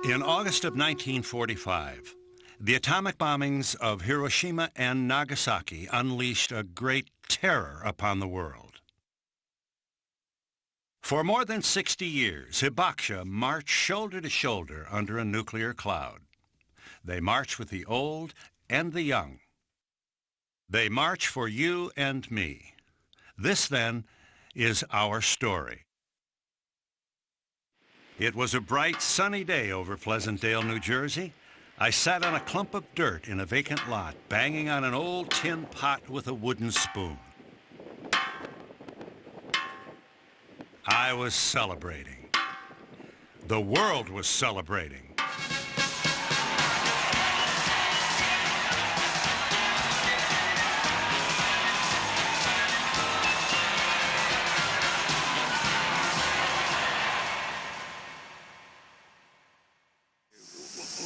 In August of 1945, the atomic bombings of Hiroshima and Nagasaki unleashed a great terror upon the world. For more than 60 years, Hibakusha marched shoulder to shoulder under a nuclear cloud. They march with the old and the young. They march for you and me. This, then, is our story. It was a bright, sunny day over Pleasantdale, New Jersey. I sat on a clump of dirt in a vacant lot, banging on an old tin pot with a wooden spoon. I was celebrating. The world was celebrating.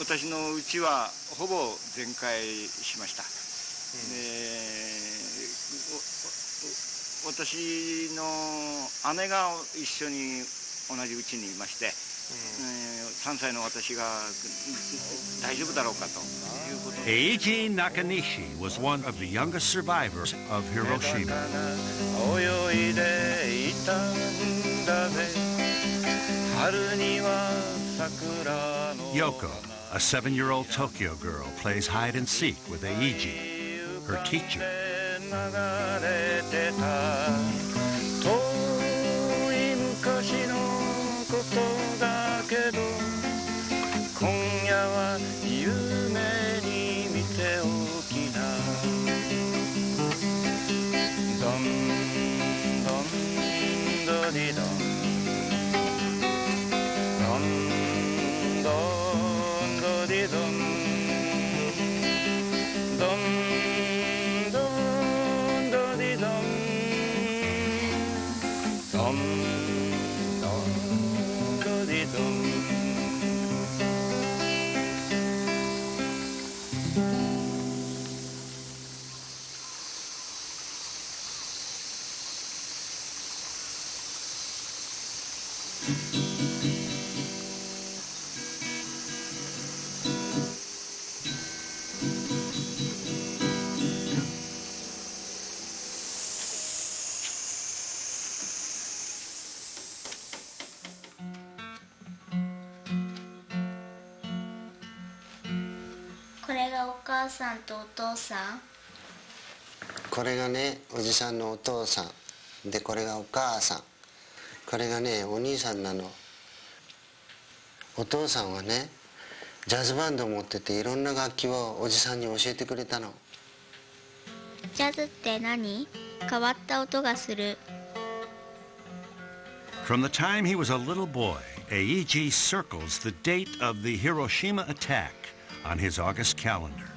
私のうちはほぼ全壊しました。私の姉が一緒に同じうちにいまして、3歳の私が大丈夫だろうかということで。Eiji Nakanishi was one of the youngest survivors of Hiroshima. Yoko, a 7-year-old Tokyo girl, plays hide and seek with Eiji, her teacher.これがね、おじさんのお父さんで、これがお母さん、これがね、お兄さんなの。お父さんはね、ジャズバンドを持ってて、いろんな楽器をおじさんに教えてくれたの。ジャズって何？変わった音がする。From the time he was a little boy, Eiji circles the date of the Hiroshima attack on his August calendar.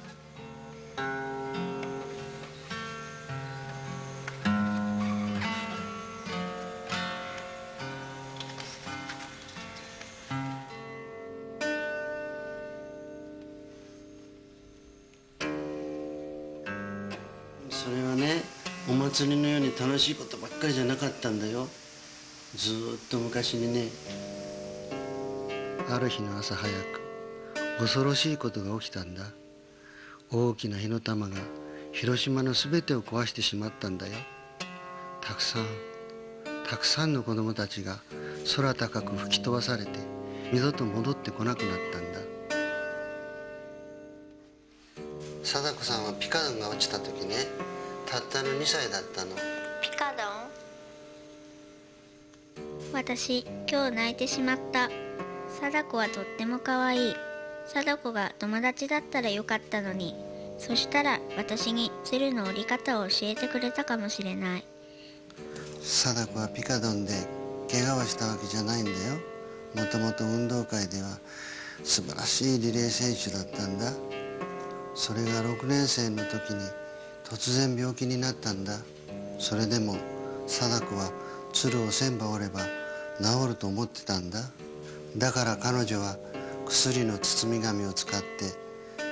それはね、お祭りのように楽しいことばっかりじゃなかったんだよ。ずーっと昔にね、ある日の朝早く恐ろしいことが起きたんだ。大きな火の玉が広島のすべてを壊してしまったんだよ。たくさんの子供たちが空高く吹き飛ばされて二度と戻ってこなくなったんだ。貞子さんはピカドンが落ちた時ね、たったの2歳だったの。ピカドン？私、今日泣いてしまった。貞子はとっても可愛い。貞子が友達だったらよかったのに。そしたら私に鶴の折り方を教えてくれたかもしれない。貞子はピカドンで怪我をしたわけじゃないんだよ。もともと運動会では素晴らしいリレー選手だったんだ。それが6年生の時に突然病気になったんだ。それでも貞子は鶴を1000羽折れば治ると思ってたんだ。だから彼女は薬の包み紙を使って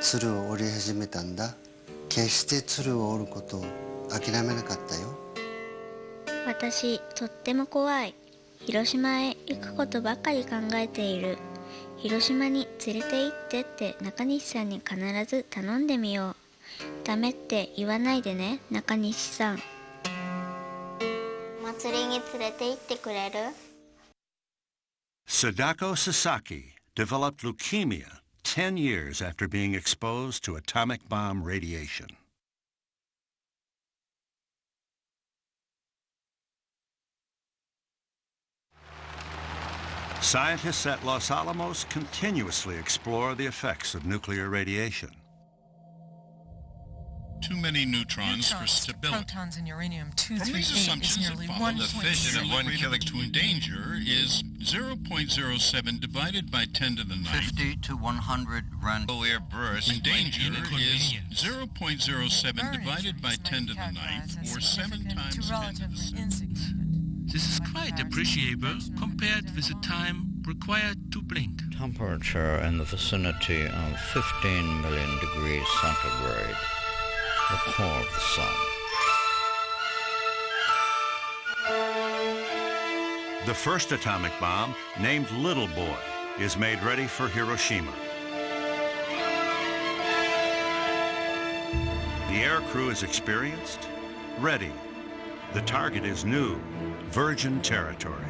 鶴を折り始めたんだ。決して鶴を折ることを諦めなかったよ。私、とっても怖い。広島へ行くことばかり考えている。広島に連れて行ってって中西さんに必ず頼んでみよう。ダメって言わないでね、中西さん。祭りに連れて行ってくれる？ Sadako Sasaki developed leukemia 10 years after being exposed to atomic bomb radiation. Scientists at Los Alamos continuously explore the effects of nuclear radiation. Too many neutrons for stability. Protons in uranium-238 From these is assumptions nearly that follow, 1.6. the fission of 1 kilogram to endanger is 0.07 divided by 10 to the 9th. 50 to 100 rand. Air burst. Endanger is 0.07 divided by 10 to the 9th, or 7 times 10 to the 7th. This is quite appreciable compared with the time required to blink. Temperature in the vicinity of 15 million degrees centigrade, the core of the sun. The first atomic bomb, named Little Boy, is made ready for Hiroshima. The air crew is experienced, ready. The target is new, virgin territory.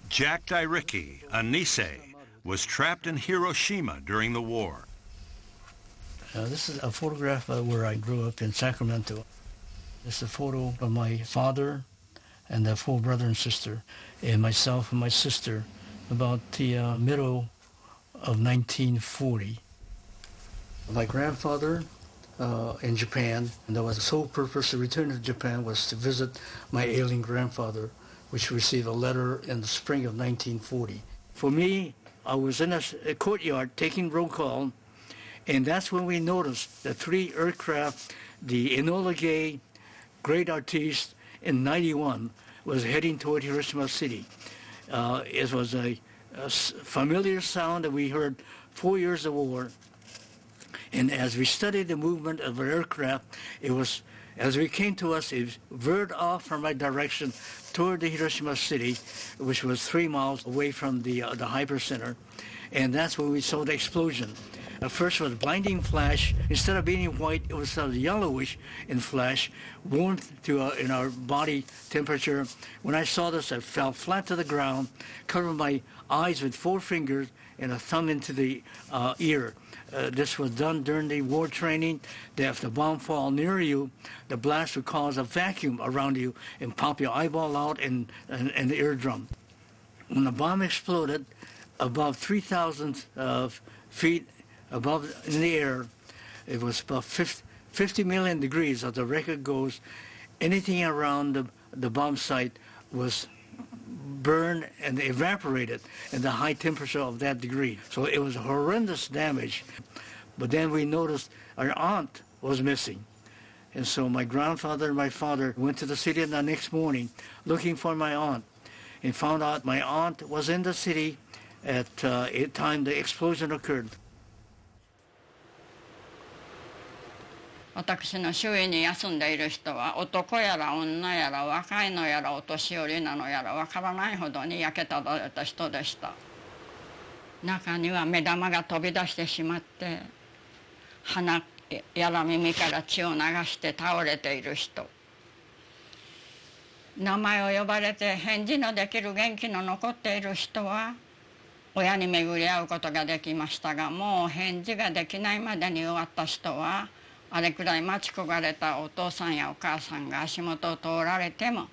Jack Dairiki, a Nisei, was trapped in Hiroshima during the war. This is a photograph where I grew up in Sacramento. This is a photo of my father and the 4 brother and sister, and myself and my sister about the middle of 1940. My grandfather in Japan, and that was the sole purpose of returning to Japan was to visit my ailing grandfather, which received a letter in the spring of 1940. For me, I was in a courtyard taking roll call, and that's when we noticed the 3 aircraft, the Enola Gay, Great Artiste, in 91 was heading toward Hiroshima City. It was a familiar sound that we heard 4 years of war. And as we studied the movement of an aircraft, it was, as we came to us, it veered off from my direction toward the Hiroshima City, which was 3 miles away from the hypercenter. And that's when we saw the explosion. At first it was blinding flash. Instead of being white, it was sort of yellowish in flash, warmth in our body temperature. When I saw this, I fell flat to the ground, covered my eyes with 4 fingers and a thumb into the ear. This was done during the war training, that if the bomb fall near you, the blast would cause a vacuum around you and pop your eyeball out and the eardrum. When the bomb exploded, above 3,000 feet above in the air, it was about 50 million degrees, as the record goes. Anything around the bomb site was burned and evaporated in the high temperature of that degree. So it was horrendous damage. But then we noticed our aunt was missing. And so my grandfather and my father went to the city the next morning looking for my aunt and found out my aunt was in the city at the time the explosion occurred. 私の周囲に休んでいる人は男やら女やら若いのやらお年寄りなのやらわからないほどに焼けただれた人でした。中には目玉が飛び出してしまって鼻やら耳から血を流して倒れている人、名前を呼ばれて返事のできる元気の残っている人は親に巡り合うことができましたが、もう返事ができないまでに終わった人はあれくらい待ち焦がれたお父さんやお母さんが足元を通られても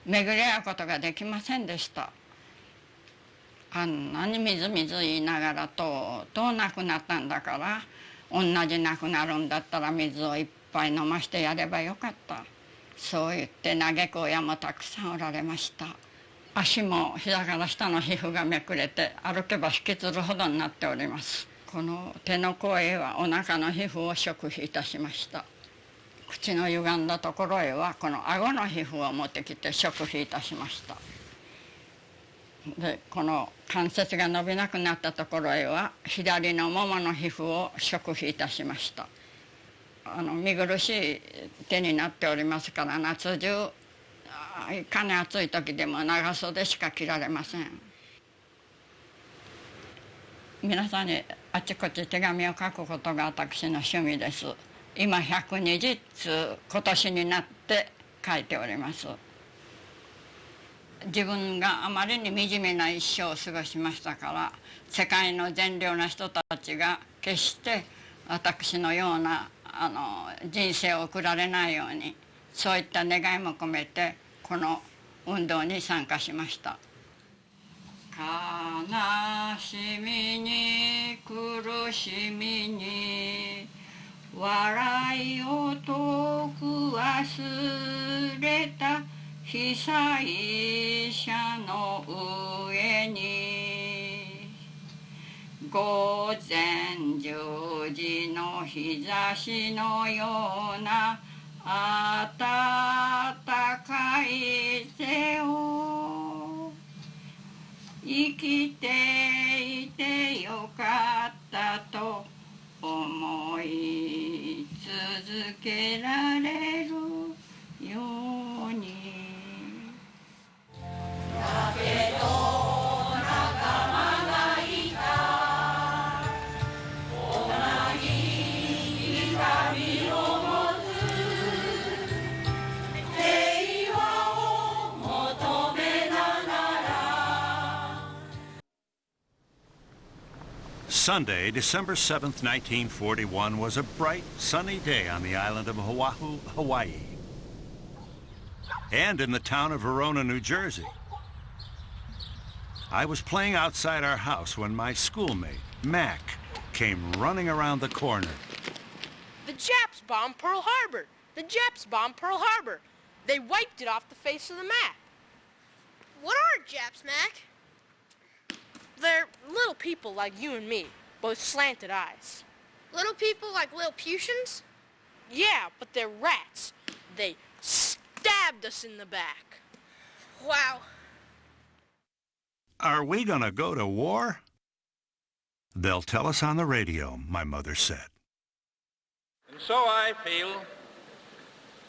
巡り合うことができませんでした。あんなにみずみず言いながらとうとう亡くなったんだから、同じ亡くなるんだったら水をいっぱい飲ましてやればよかった。そう言って嘆く親もたくさんおられました。足も膝から下の皮膚がめくれて歩けば引きずるほどになっております。この手の甲へはお腹の皮膚を植皮いたしました。口の歪んだところへはこの顎の皮膚を持ってきて植皮いたしました。でこの関節が伸びなくなったところへは左のももの皮膚を植皮いたしました。見苦しい手になっておりますから、夏中いかに暑い時でも長袖しか着られません。皆さんにあちこち手紙を書くことが私の趣味です。今120通今年になって書いております。自分があまりに惨めな一生を過ごしましたから、世界の善良な人たちが決して私のような人生を送られないように、そういった願いも込めてこの運動に参加しました。悲しみに苦しみに笑いを遠く忘れた被災者の上に、午前10時の日差しのような暖かい手を、生きていてよかったと思い続けられるように。だけど仲間がいた、同じ痛みを持つ、平和を求めながら。Sunday, December 7th, 1941 was a bright, sunny day on the island of Oahu, Hawaii, and in the town of Verona, New Jersey. I was playing outside our house when my schoolmate, Mac, came running around the corner. The Japs bombed Pearl Harbor! The Japs bombed Pearl Harbor! They wiped it off the face of the map. What are Japs, Mac? They're little people like you and me, but with slanted eyes. Little people like Lilliputians? Yeah, but they're rats. They stabbed us in the back. Wow. Are we gonna go to war? They'll tell us on the radio, my mother said. And so I feel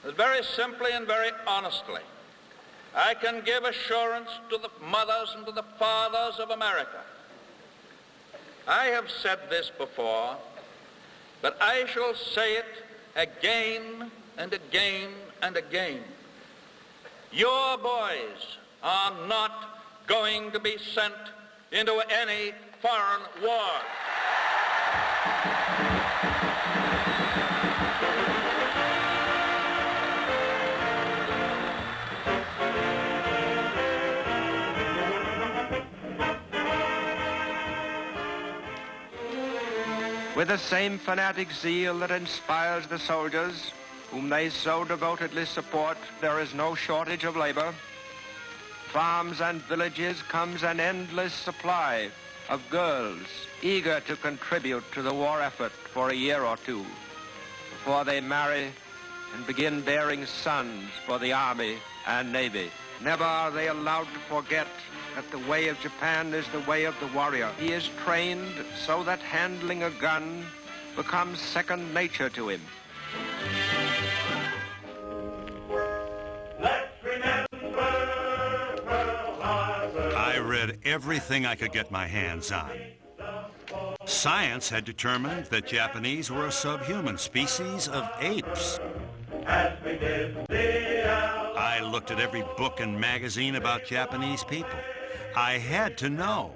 that very simply and very honestly, I can give assurance to the mothers and to the fathers of America. I have said this before, but I shall say it again and again and again. Your boys are not going to be sent into any foreign war. With the same fanatic zeal that inspires the soldiers, whom they so devotedly support, there is no shortage of labor. Farms and villages comes an endless supply of girls eager to contribute to the war effort for a year or two before they marry and begin bearing sons for the Army and Navy. Never are they allowed to forget that the way of Japan is the way of the warrior. He is trained so that handling a gun becomes second nature to him. I read everything I could get my hands on. Science had determined that Japanese were a subhuman species of apes. I looked at every book and magazine about Japanese people. I had to know,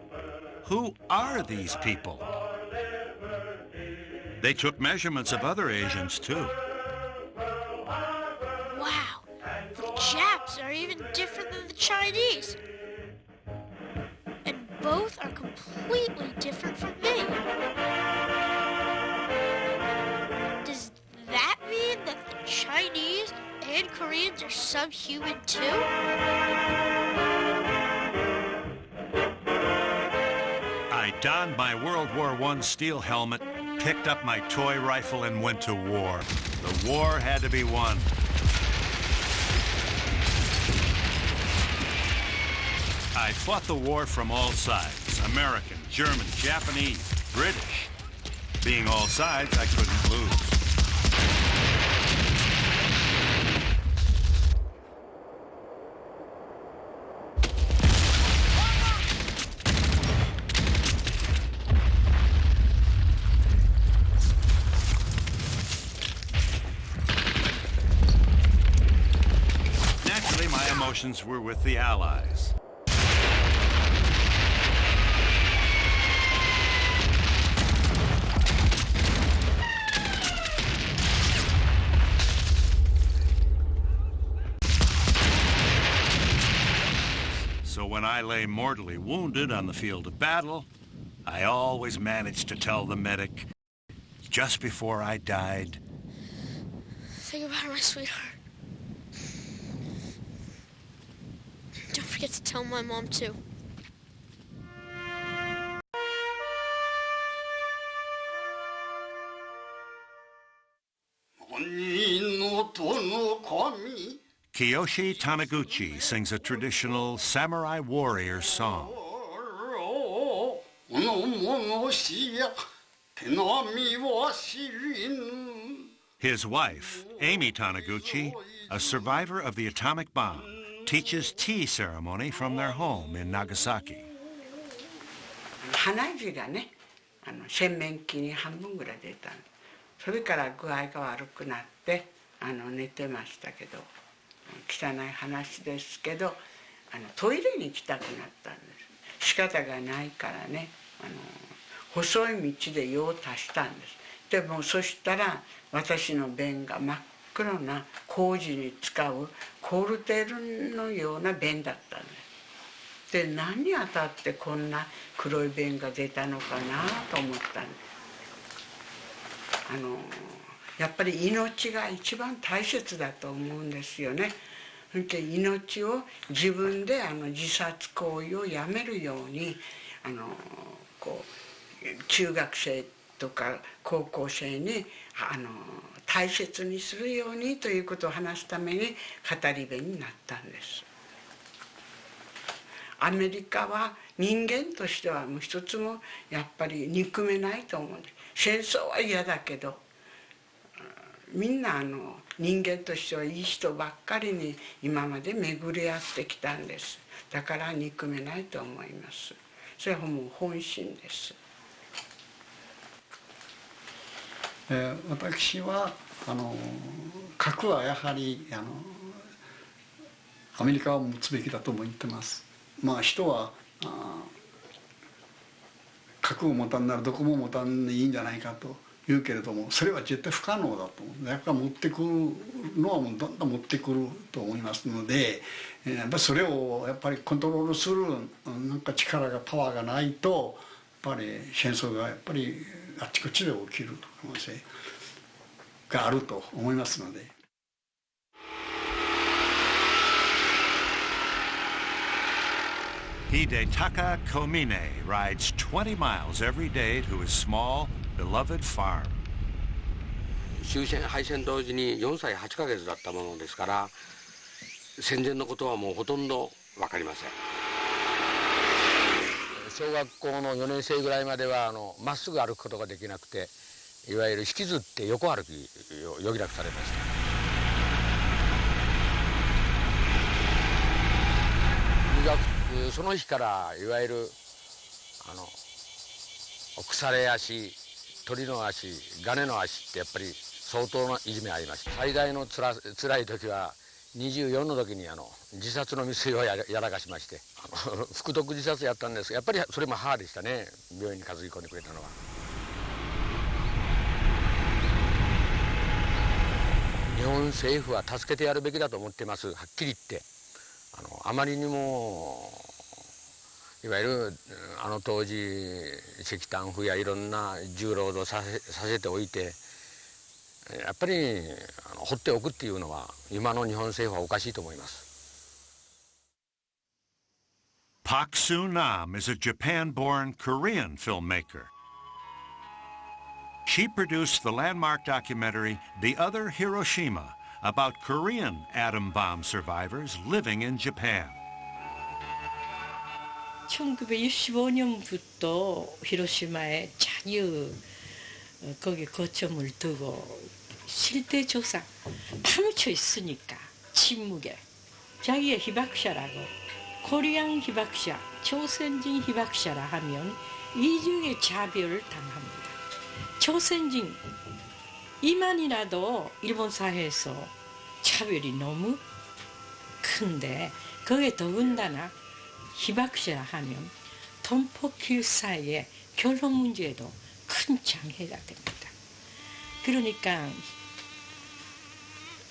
who are these people? They took measurements of other Asians, too. Wow, the Japs are even different than the Chinese. And both are completely different from me. Does that mean that the Chinese and Koreans are subhuman too? I donned my World War I steel helmet, picked up my toy rifle, and went to war. The war had to be won. I fought the war from all sides, American, German, Japanese, British. Being all sides, I couldn't lose. Naturally, my emotions were with the Allies. So when I lay mortally wounded on the field of battle, I always managed to tell the medic, just before I died, Think about my sweetheart. Don't forget to tell my mom, too. Kiyoshi Taniguchi sings a traditional samurai warrior song. His wife, Amy Taniguchi, a survivor of the atomic bomb, teaches tea ceremony from their home in Nagasaki. 鼻血がね、洗面器に半分ぐらい出たの。それから具合が悪くなって寝てましたけど、汚い話ですけど、トイレに行きたくなったんです。仕方がないからね、細い道で用を足したんです。でもそしたら私の便が真っ黒な工事に使うコールテールのような便だったんです。で、何に当たってこんな黒い便が出たのかなと思ったんです。やっぱり命が一番大切だと思うんですよね。で、命を自分で自殺行為をやめるように中学生とか高校生に大切にするようにということを話すために語り部になったんです。アメリカは人間としてはもう一つもやっぱり憎めないと思うんです。戦争は嫌だけどみんな人間としてはいい人ばっかりに今まで巡り合ってきたんです。だから憎めないと思います。それはもう本心です。私は核はやはりアメリカは持つべきだと思ってます。まあ人は核を持たんならどこも持たんでいいんじゃないかと言うけれども、それは絶対不可能だと思う。やっぱり持ってくるのはもうどんどん持ってくると思いますので、やっぱりそれをやっぱりコントロールするなんか力がパワーがないとやっぱり戦争がやっぱりあっちこっちで起きる可能性があると思いますので。Hidetaka Komine rides 20 miles every day to his small, beloved farm. 終戦敗戦同時に4歳8ヶ月だったものですから、戦前のことはもうほとんど分かりません。小学校の4年生ぐらいまではまっすぐ歩くことができなくて、いわゆる引きずって横歩きを余儀なくされました。その日からいわゆる腐れ足、鳥の足、ガネの足ってやっぱり相当ないじめありました。最大のつらい時は24の時に自殺の未遂をやらかしまして、服毒自殺やったんですが、やっぱりそれも母でしたね、病院に担ぎ込んでくれたのは。日本政府は助けてやるべきだと思っています。はっきり言ってあまりにもいわゆる当時石炭風やいろんな重労働させておいて、やっぱり放っておくっていうのは今の日本政府はおかしいと思います。Pak Soo-nam is a Japan-born Korean filmmaker. She produced the landmark documentary The Other Hiroshima about Korean atom bomb survivors living in Japan. 1965년부터 히로시마에 자유 거기 거점을 두고 실태 조사 파묻혀 있으니까 침묵에 자기의 히바쿠샤라고 코리안 히바쿠샤,朝鮮人 히바쿠샤라 하면 이중의 차별을 당합니다.朝鮮人이만이라도 일본 사회에서 차별이 너무 큰데 거기에 더군다나 히바쿠샤라 하면 동포길 사이의 결혼 문제에도 큰 장애가 됩니다. 그러니까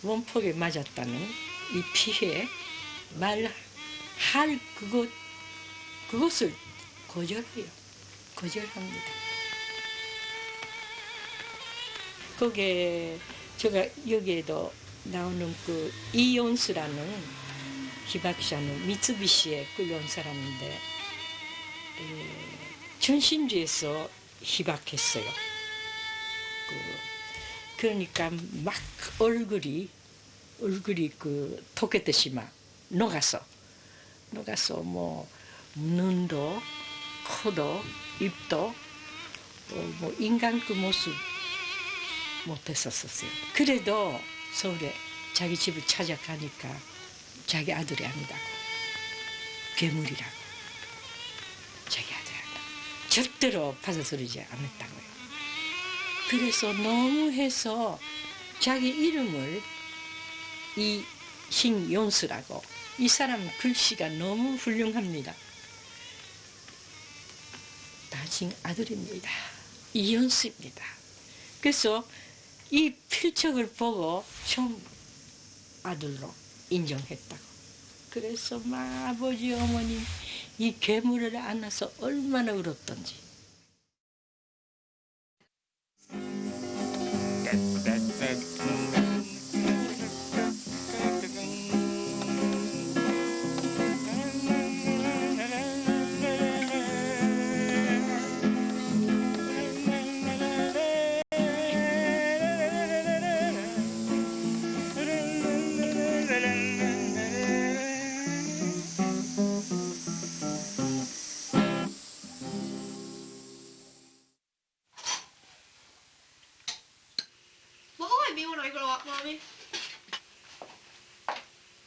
원폭에 맞았다는 이 피해 말할 그것을 거절합니다. 거기에 제가 여기에도 나오는 그 이연수라는 히바쿠샤는 미쓰비시에 끌려온 사람인데 전심지에서 히박했어요. 그러니까 막 얼굴이 그 토끼듯이 막 녹아서 뭐 눈도 코도 입도 뭐 인간 그 모습 못했었어요. 그래도 서울에 자기 집을 찾아가니까 자기 아들이 아니다고 괴물이라고 자기 아들이 아니다고 절대로 받아들이지 않았다고요. 그래서 너무 해서 자기 이름을 이신연수라고 이 사람 글씨가 너무 훌륭합니다. 나중 아들입니다. 이연수입니다. 그래서 이 필적을 보고 처음 아들로 인정했다고. 그래서 막 아버지 어머니 이 괴물을 안아서 얼마나 울었던지.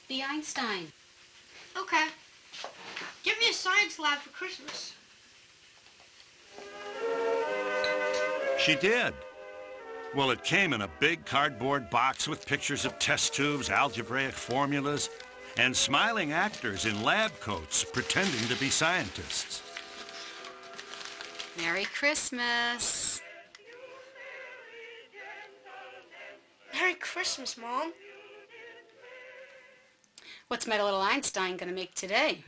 The Einstein. Okay. Give me a science lab for Christmas. She did. Well, it came in a big cardboard box with pictures of test tubes, algebraic formulas, and smiling actors in lab coats pretending to be scientists. Merry Christmas. Merry Christmas, Mom. What's my little Einstein going to make today?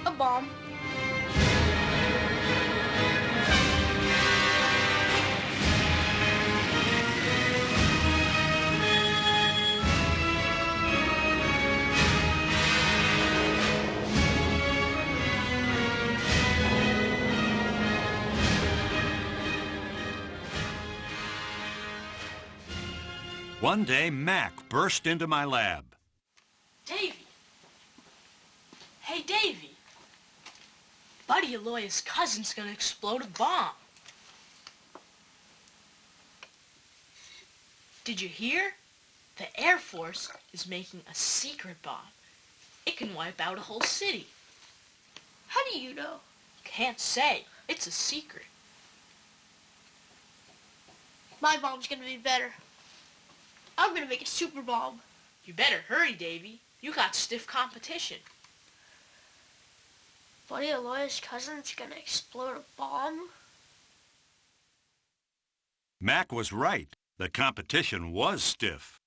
A bomb. One day, Mac burst into my lab. Davy. Hey, Davy. Buddy Aloy's cousin's gonna explode a bomb. Did you hear? The Air Force is making a secret bomb. It can wipe out a whole city. How do you know? Can't say. It's a secret. My bomb's gonna be better. I'm gonna make a super bomb. You better hurry, Davy. You got stiff competition. Buddy Aloy's cousin's gonna explode a bomb? Mac was right. The competition was stiff.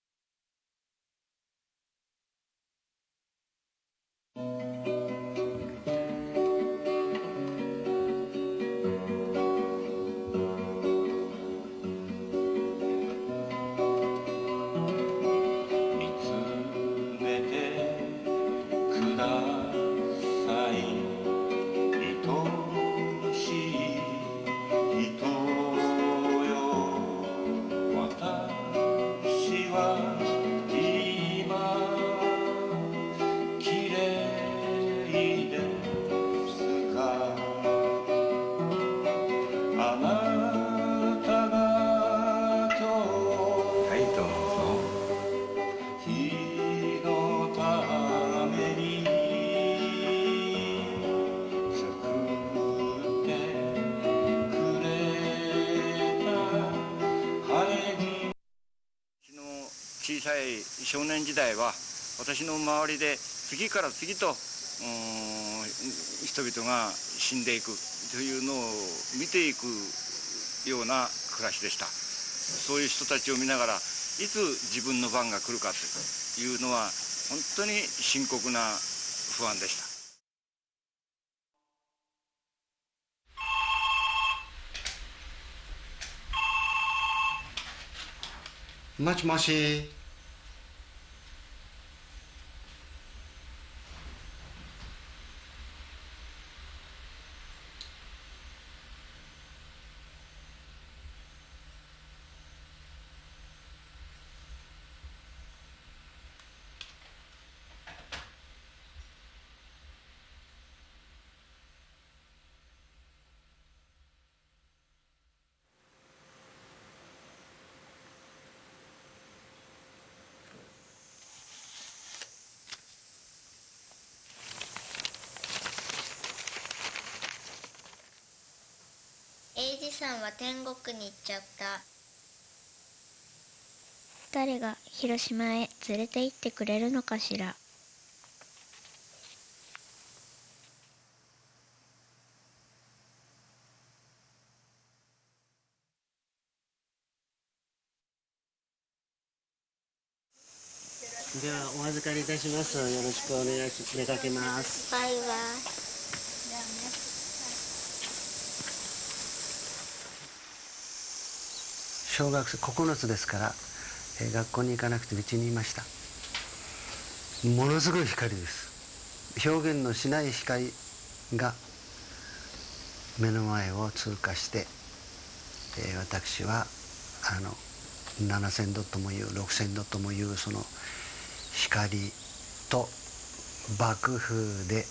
さい少年時代は私の周りで次から次と人々が死んでいくというのを見ていくような暮らしでした。そういう人たちを見ながらいつ自分の番が来るかというのは本当に深刻な不安でした。もしもし。英治さんは天国に行っちゃった。誰が広島へ連れて行ってくれるのかしら。ではお預かりいたします。よろしくお願いし出かけます。バイバイ。小学生9つですから、学校に行かなくて家にいました。ものすごい光です。表現のしない光が目の前を通過して、私は7000度ともいう6000度ともいうその光と爆風で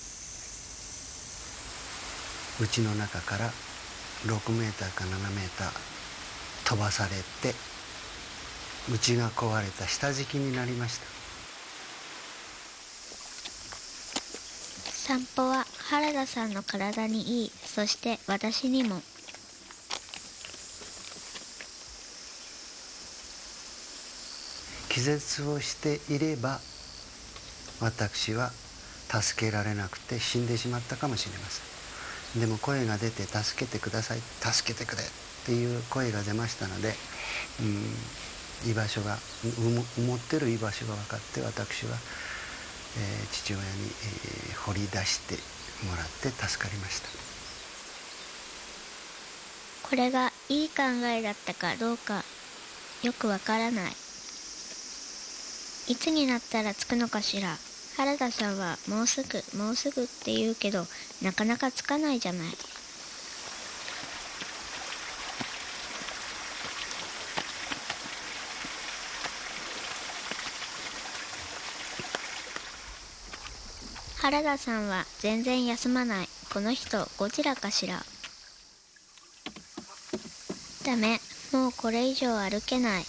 家の中から6メーターか7メーター飛ばされて、家が壊れた下敷きになりました。散歩は原田さんの体にいい。そして私にも。気絶をしていれば私は助けられなくて死んでしまったかもしれません。でも声が出て助けてください、助けてくれっていう声が出ましたので、居場所が埋もってる居場所が分かって、私は、父親に、掘り出してもらって助かりました。これがいい考えだったかどうかよくわからない。いつになったら着くのかしら。原田さんはもうすぐもうすぐって言うけど、なかなか着かないじゃない。原田さんは全然休まない。この人ゴジラかしら。ダメ、もうこれ以上歩けない。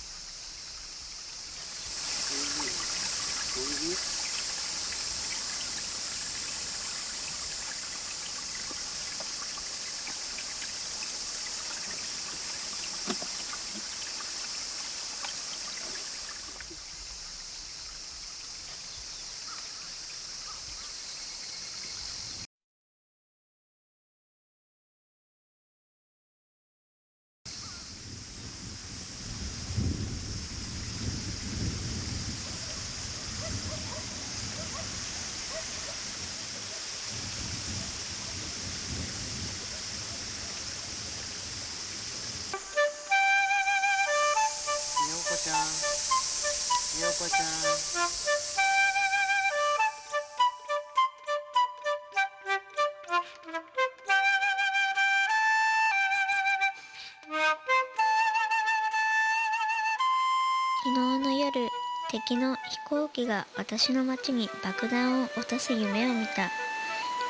昨日の夜、敵の飛行機が私の町に爆弾を落とす夢を見た。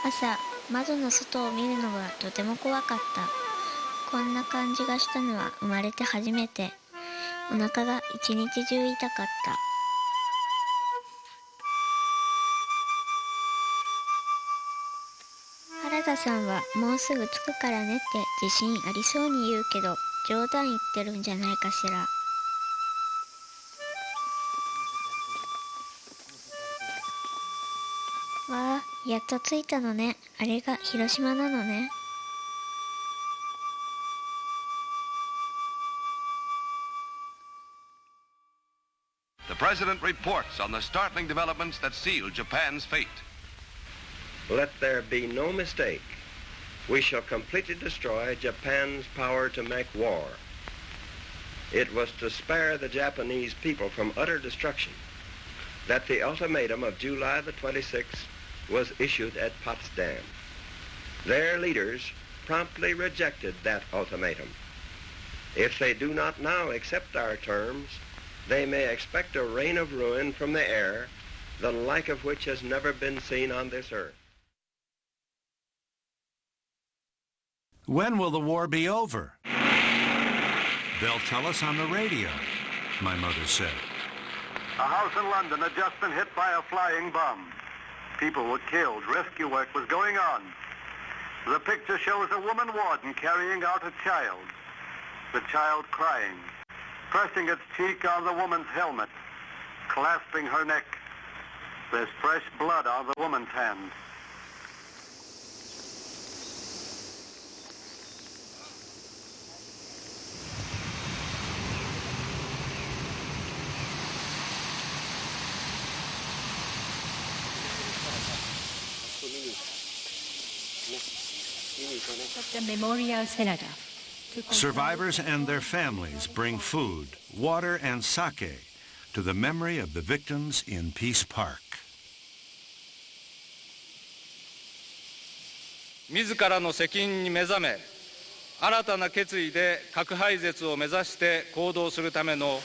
朝、窓の外を見るのがとても怖かった。こんな感じがしたのは生まれて初めて。お腹が一日中痛かった。原田さんはもうすぐ着くからねって自信ありそうに言うけど、冗談言ってるんじゃないかしら。やっと着いたのね。あれが広島なのね。The President reports on the startling developments that seal Japan's fate. Let there be no mistake. We shall completely destroy Japan's power to make war. It was to spare the Japanese people from utter destruction that the ultimatum of July the 26th was issued at Potsdam. Their leaders promptly rejected that ultimatum. If they do not now accept our terms, they may expect a rain of ruin from the air, the like of which has never been seen on this earth. When will the war be over? They'll tell us on the radio, my mother said. A house in London had just been hit by a flying bomb. People were killed. Rescue work was going on. The picture shows a woman warden carrying out a child. The child crying, pressing its cheek on the woman's helmet, clasping her neck. There's fresh blood on the woman's hand. The memorial cenotaph. Survivors and their families bring food, water, and sake to the memory of the victims in Peace Park. 自らの責任に目覚め、新たな決意で核廃絶を目指して行動するための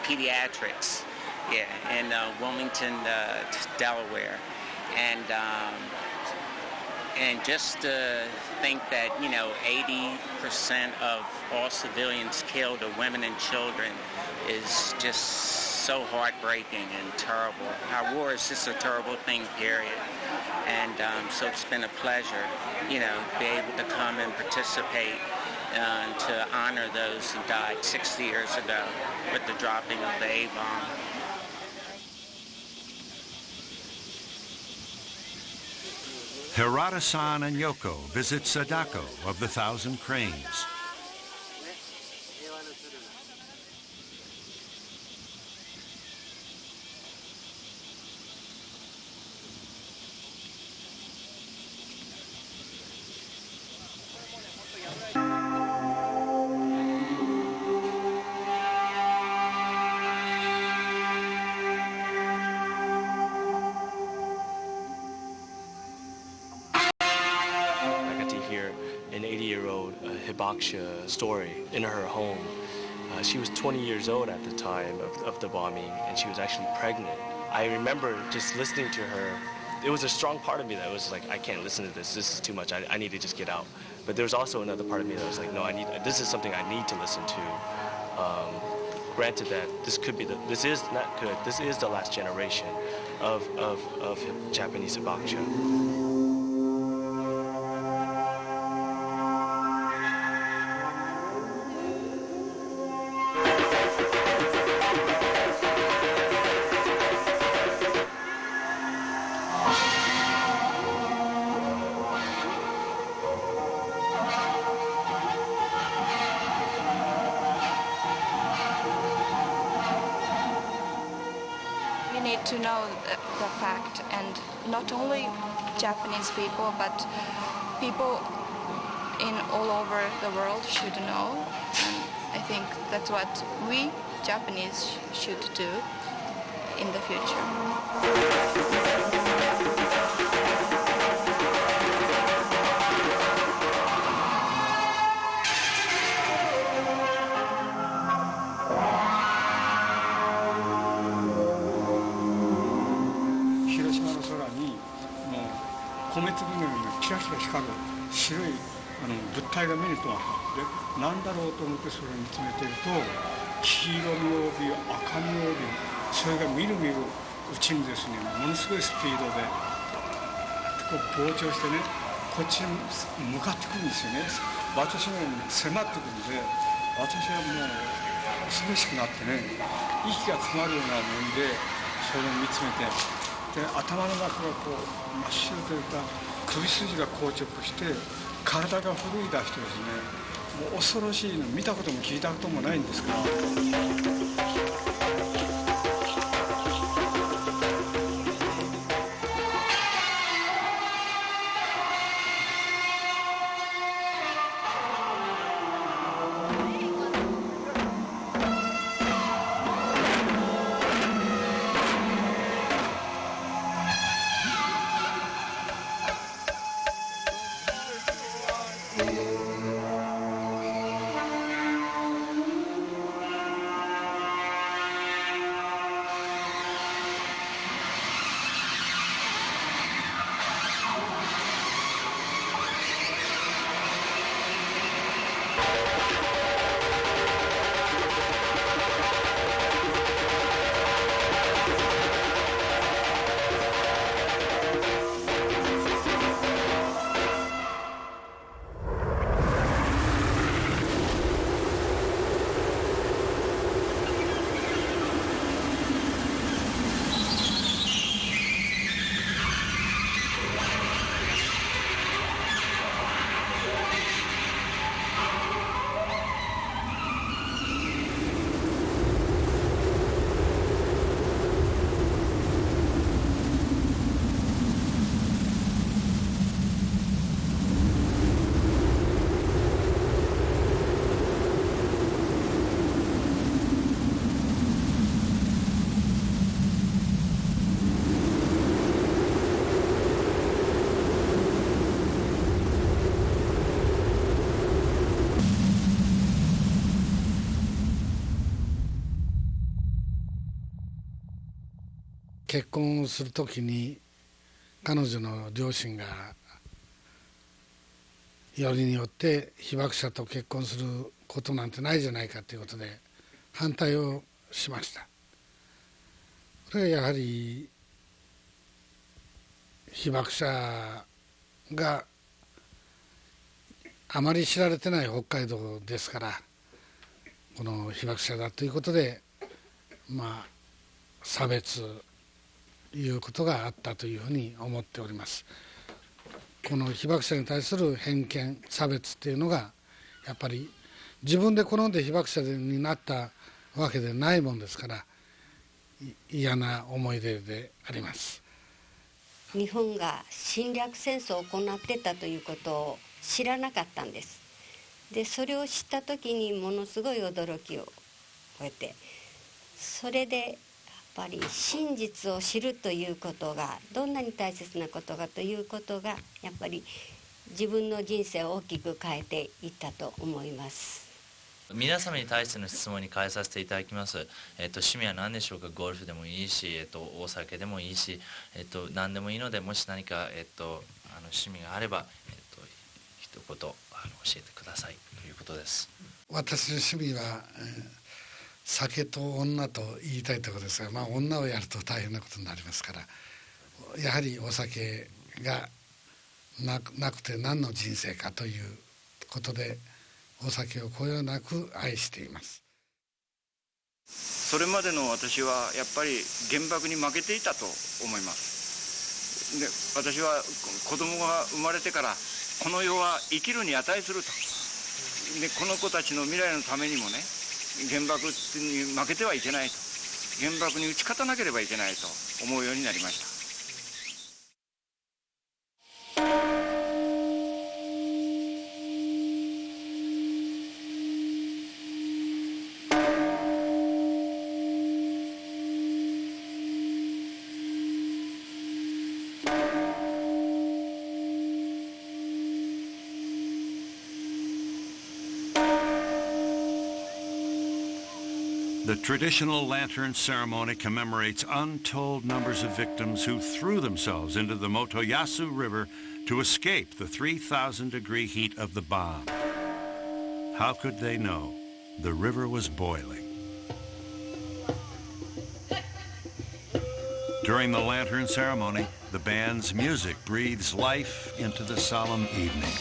pediatrics, in Wilmington, Delaware, and just to think that 80% of all civilians killed are women and children is just so heartbreaking and terrible. Our war is just a terrible thing, period. And so it's been a pleasure, be able to come and participate. To honor those who died 60 years ago with the dropping of the A-bomb. Hirata-san and Yoko visit Sadako of the Thousand Cranes. Hibakusha story in her home. She was 20 years old at the time of the bombing, and she was actually pregnant. I remember just listening to her. It was a strong part of me that was like, I can't listen to this. This is too much. I need to just get out. But there was also another part of me that was like, no, this is something I need to listen to. Granted that this is not good. This is the last generation of Japanese Hibakusha. To know the fact, and not only Japanese people, but people in all over the world should know, and I think that's what we Japanese should do in the future. にもう米粒のようなキラキラ光る白い物体が目に留まったで、何だろうと思ってそれを見つめていると、黄色みを帯び赤みを帯び、それがみるみるうちにですね、ものすごいスピードでこう膨張してね、こっちに向かってくるんですよね。私のように迫ってくるんで、私はもう恐ろしくなってね、息が詰まるようなもんでそれを見つめて、で頭の中がこう真っ白というか、首筋が硬直して体が震い出してですね、もう恐ろしいの、見たことも聞いたこともないんですから。結婚するときに彼女の両親がよりによって被爆者と結婚することなんてないじゃないかということで反対をしました。これはやはり被爆者があまり知られてない北海道ですから、この被爆者だということで差別いうことがあったというふうに思っております。この被爆者に対する偏見差別っていうのがやっぱり自分で好んで被爆者になったわけでないもんですから、嫌な思い出であります。日本が侵略戦争を行ってたということを知らなかったんです。でそれを知った時にものすごい驚きを覚えて、それでやっぱり真実を知るということがどんなに大切なことかということがやっぱり自分の人生を大きく変えていったと思います。皆様に対しての質問に変えさせていただきます。趣味は何でしょうか。ゴルフでもいいし、お酒でもいいし、何でもいいので、もし何か、趣味があれば、一言教えてくださいということです。私の趣味は、酒と女と言いたいところですが、女をやると大変なことになりますから、やはりお酒がなくて何の人生かということでお酒をこよなく愛しています。それまでの私はやっぱり原爆に負けていたと思います。で私は子供が生まれてからこの世は生きるに値すると。でこの子たちの未来のためにもね、原爆に負けてはいけないと、原爆に打ち勝たなければいけないと思うようになりました。The traditional lantern ceremony commemorates untold numbers of victims who threw themselves into the Motoyasu River to escape the 3,000-degree heat of the bomb. How could they know? The river was boiling. During the lantern ceremony, the band's music breathes life into the solemn evening.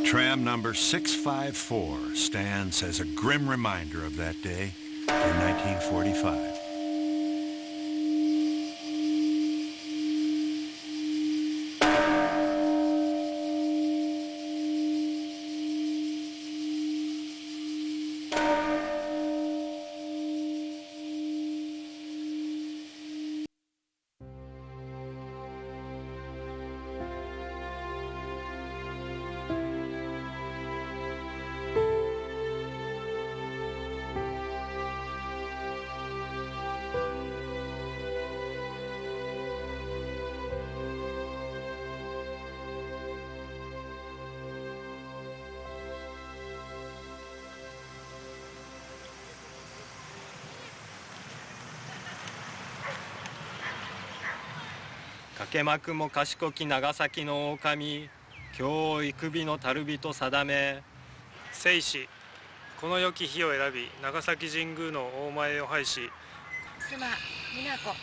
Tram number 654 stands as a grim reminder of that day in 1945.かけまくも賢き長崎の狼、今日幾日の旅人定め。生死、この良き日を選び、長崎神宮の大前を拝し。妻、美奈子。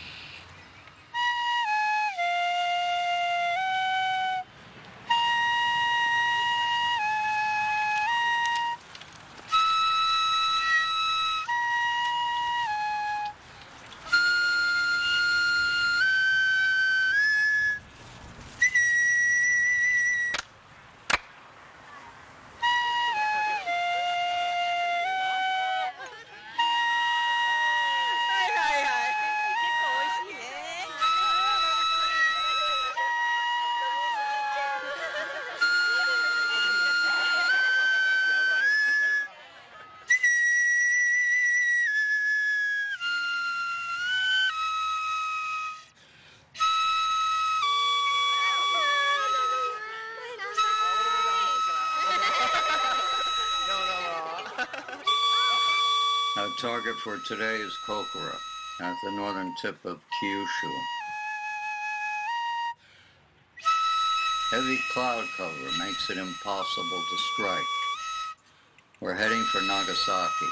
Our target for today is Kokura, at the northern tip of Kyushu. Heavy cloud cover makes it impossible to strike. We're heading for Nagasaki.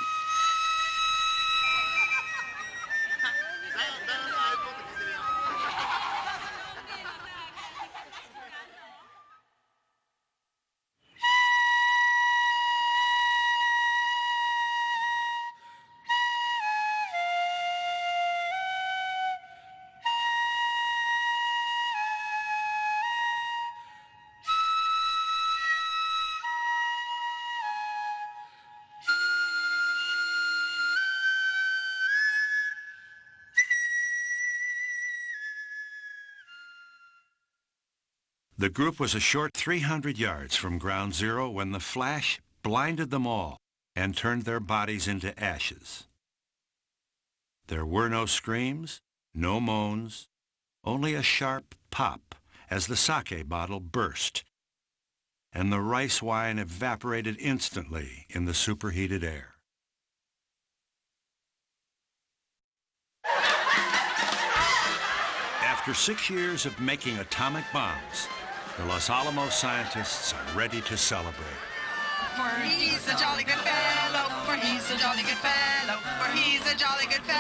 The group was a short 300 yards from ground zero when the flash blinded them all and turned their bodies into ashes. There were no screams, no moans, only a sharp pop as the sake bottle burst, and the rice wine evaporated instantly in the superheated air. After 6 years of making atomic bombs, the Los Alamos scientists are ready to celebrate. For he's a jolly good fellow, for he's a jolly good fellow, for he's a jolly good fellow.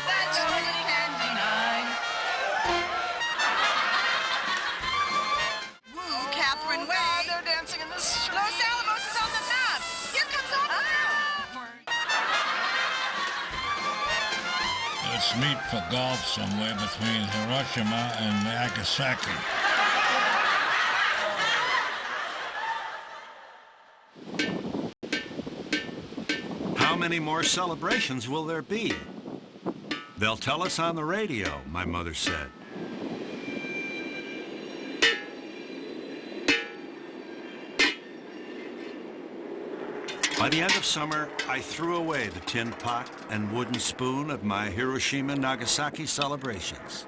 That jolly good fellow. let's meet for golf somewhere between Hiroshima and Nagasaki. How many more celebrations will there be? They'll tell us on the radio, my mother said. By the end of summer, I threw away the tin pot and wooden spoon of my Hiroshima-Nagasaki celebrations.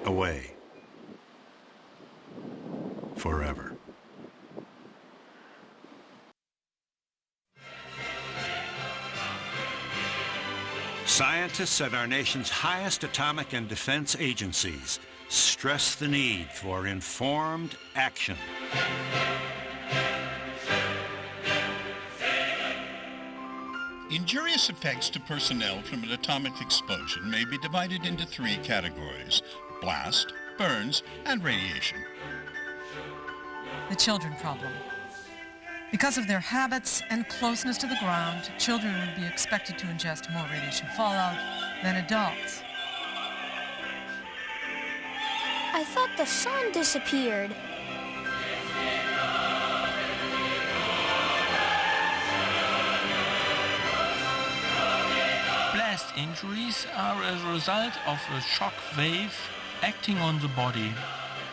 Away. Forever. Scientists at our nation's highest atomic and defense agencies stress the need for informed action. Injurious effects to personnel from an atomic explosion may be divided into three categories: blast, burns, and radiation. The children problem. Because of their habits and closeness to the ground, children would be expected to ingest more radiation fallout than adults. I thought the sun disappeared. Blast injuries are a result of a shock wave acting on the body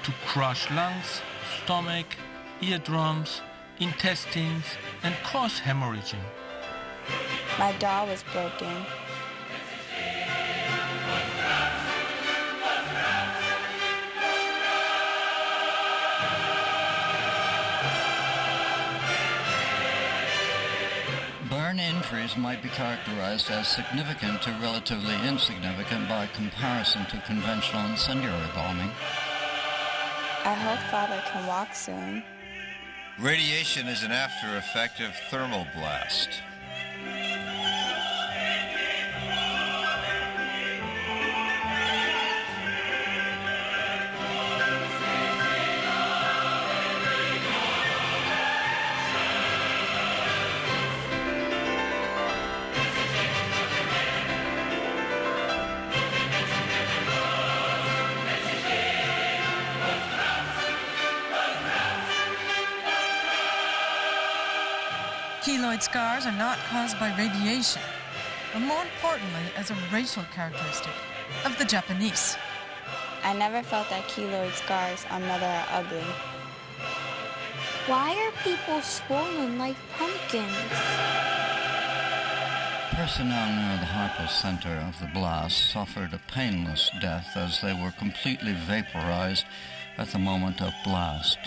to crush lungs, stomach, eardrums, intestines, and cause hemorrhaging. My jaw was broken. Burn injuries might be characterized as significant to relatively insignificant by comparison to conventional incendiary bombing. I hope Father can walk soon. Radiation is an after effect of thermal blast. Keloid scars are not caused by radiation, but more importantly as a racial characteristic of the Japanese. I never felt that keloid scars on Mother are ugly. Why are people swollen like pumpkins? Personnel near the hypocenter of the blast suffered a painless death as they were completely vaporized at the moment of blast.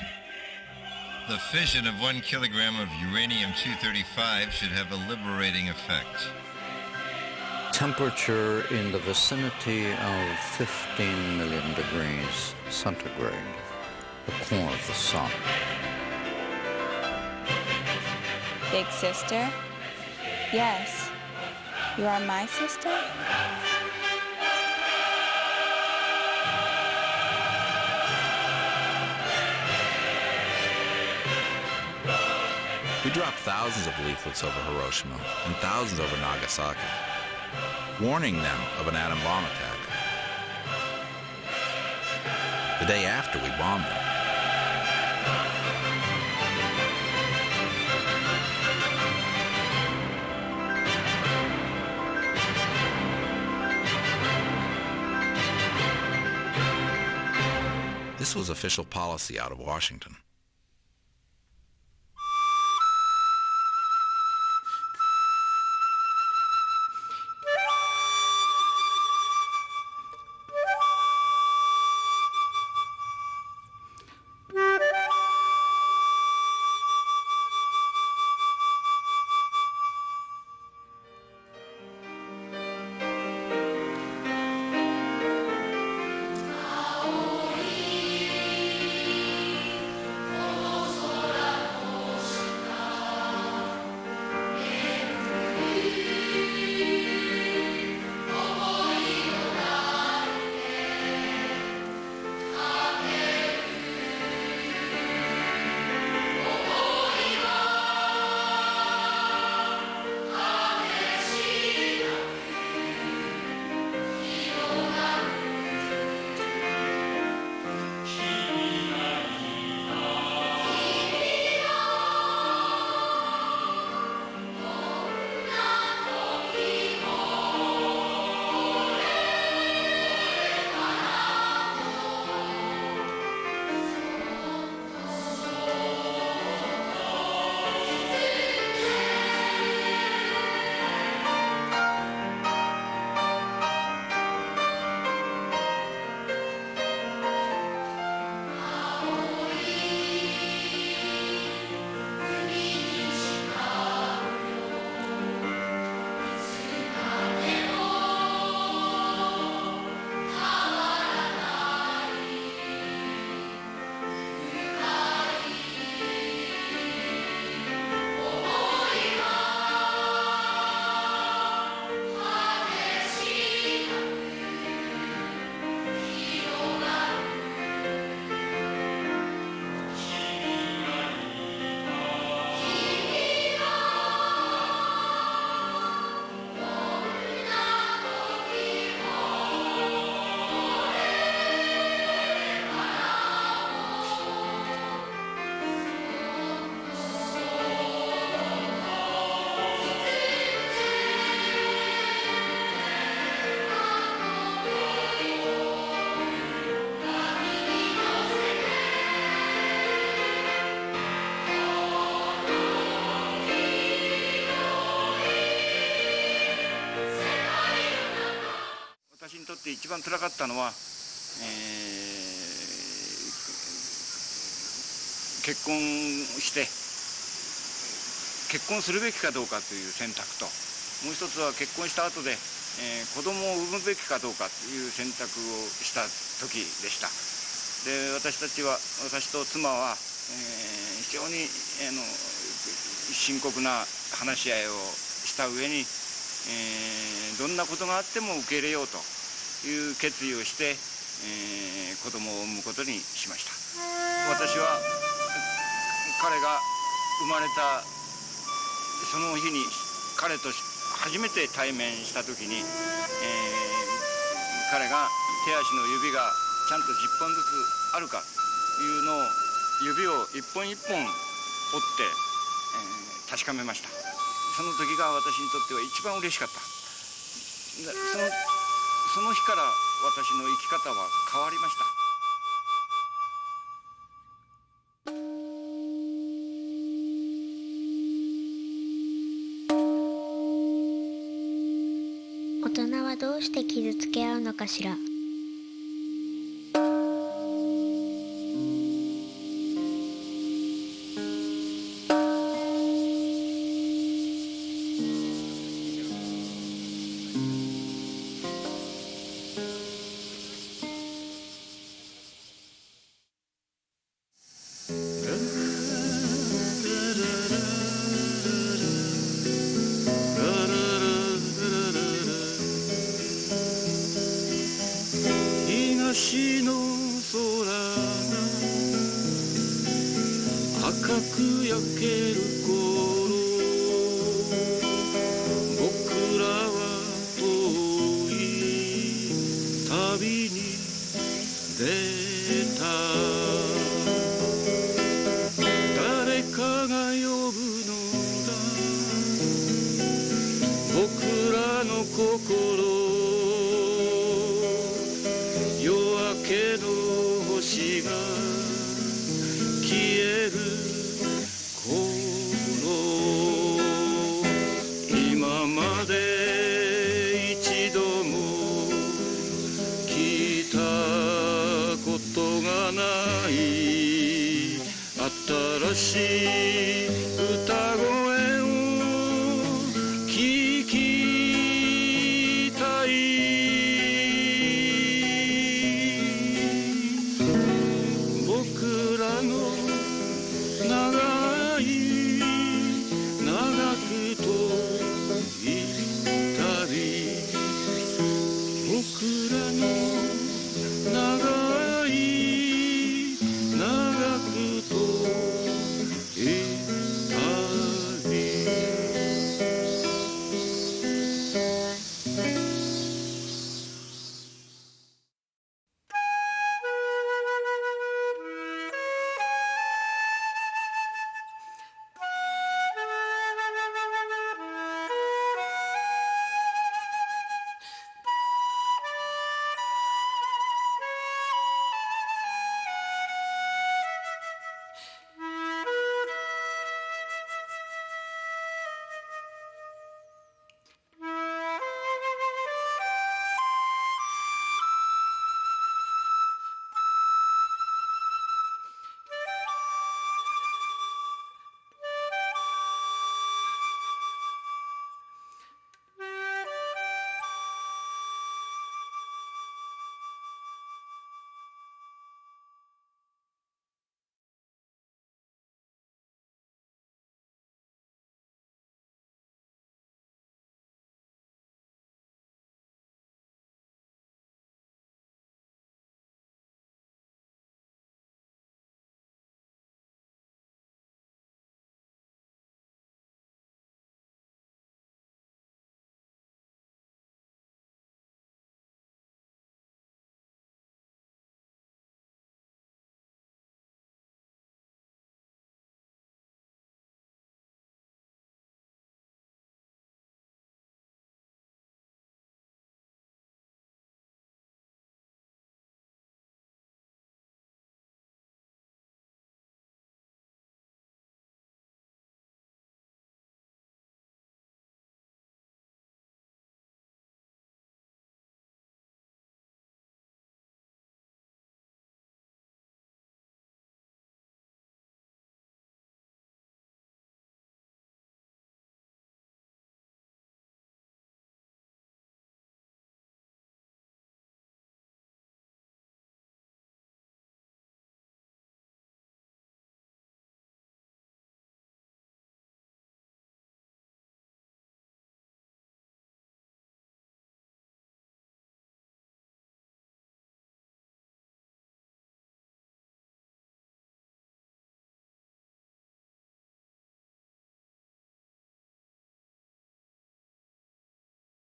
The fission of 1 kilogram of uranium-235 should have a liberating effect. Temperature in the vicinity of 15 million degrees centigrade, the core of the sun. Big sister? Yes. You are my sister? We dropped thousands of leaflets over Hiroshima and thousands over Nagasaki, warning them of an atom bomb attack. The day after we bombed them. This was official policy out of Washington. 一番辛かったのは、結婚して結婚するべきかどうかという選択と、もう一つは結婚した後で、子供を産むべきかどうかという選択をした時でした。で、私と妻は、非常に深刻な話し合いをした上に、どんなことがあっても受け入れようという決意をして、子供を産むことにしました。私は彼が生まれたその日に彼と初めて対面した時に、彼が手足の指がちゃんと10本ずつあるかというのを指を一本一本折って、確かめました。その時が私にとっては一番嬉しかった。その日から私の生き方は変わりました。大人はどうして傷つけ合うのかしら。東の空が赤く焼ける頃、僕らは遠い旅に出た。誰かが呼ぶのだ僕らの心。星が消える頃、今まで一度も聞いたことがない新しい